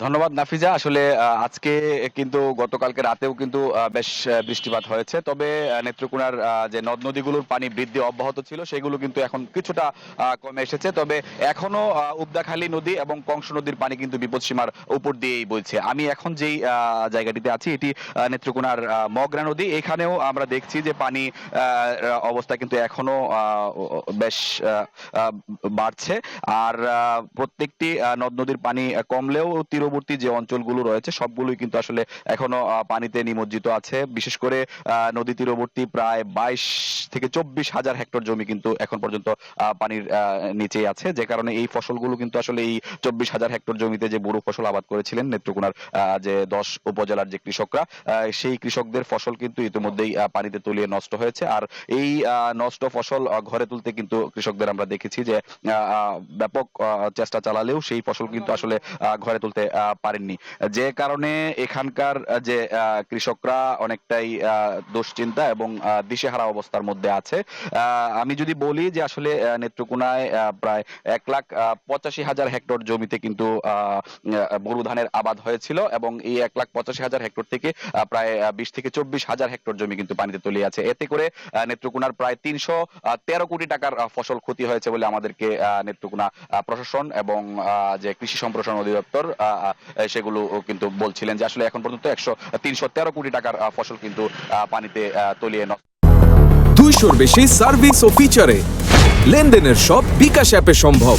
ধন্যবাদ নাফিজা। আসলে আজকে কিন্তু গতকালকে রাতেও কিন্তু বেশ বৃষ্টিপাত হয়েছে। তবে নেত্রকোনার যে নদ-নদীগুলোর পানি বৃদ্ধি অব্যাহত ছিল সেগুলো কিন্তু এখন কিছুটা কমে এসেছে। তবে এখনো উবদাখালী নদী এবং কংস নদীর পানি কিন্তু বিপদসীমার উপর দিয়েই বইছে। আমি এখন যেই জায়গাটিতে আছি এটি নেত্রকোনার মগরা নদী। এখানেও আমরা দেখছি যে পানি অবস্থা কিন্তু এখনো বেশ আ আ বাড়ছে। আর প্রত্যেকটি নদ-নদীর পানি কমলেও তীরবর্তী যে অঞ্চলগুলো রয়েছে সবগুলোই কিন্তু আসলে এখনো পানিতে নিমজ্জিত আছে। বিশেষ করে নদী তীরবর্তী প্রায় ২২ থেকে ২৪ হাজার হেক্টর জমি কিন্তু এখন পর্যন্ত পানির নিচেই আছে। যে কারণে এই ফসলগুলো কিন্তু আসলে এই ২৪ হাজার হেক্টর জমিতে যে বোরো ফসল আবাদ করেছিলেন নেত্রকোনার যে ১০ উপজেলার যে কৃষকরা, সেই কৃষকদের ফসল কিন্তু ইতিমধ্যেই পানিতে তলিয়ে নষ্ট হয়েছে। আর এই নষ্ট ফসল ঘরে তুলতে কিন্তু কৃষকদের আমরা দেখেছি যে ব্যাপক চেষ্টা চালালেও সেই ফসল কিন্তু আসলে ঘরে তুলতে পারেননি। যে কারণে এখানকার যে কৃষকরা অনেকটাই দুশ্চিন্তা এবং দিশেহারা অবস্থার মধ্যে আছে। আমি যদি বলি যে আসলে নেত্রকোনায় প্রায় ১,৮৫,০০০ হেক্টর জমিতে কিন্তু বোরো ধানের আবাদ হয়েছিল এবং এই ১,৮৫,০০০ হেক্টর থেকে প্রায় ২০ থেকে ২৪ হাজার হেক্টর জমি কিন্তু পানিতে তলিয়ে আছে। এতে করে নেত্রকোনার প্রায় ৩১৩ কোটি টাকার ফসল ক্ষতি হয়েছে বলে আমাদেরকে নেত্রকোনা প্রশাসন এবং যে কৃষি সম্প্রসারণ অধিদপ্তর সেগুলো কিন্তু বলছিলেন যে আসলে এখন পর্যন্ত ৩১৩ কোটি টাকার ফসল কিন্তু পানিতে তলিয়ে নষ্ট। ২০০-র বেশি সার্ভিস ও ফিচারে লেনদেনের সব বিকাশ অ্যাপে সম্ভব।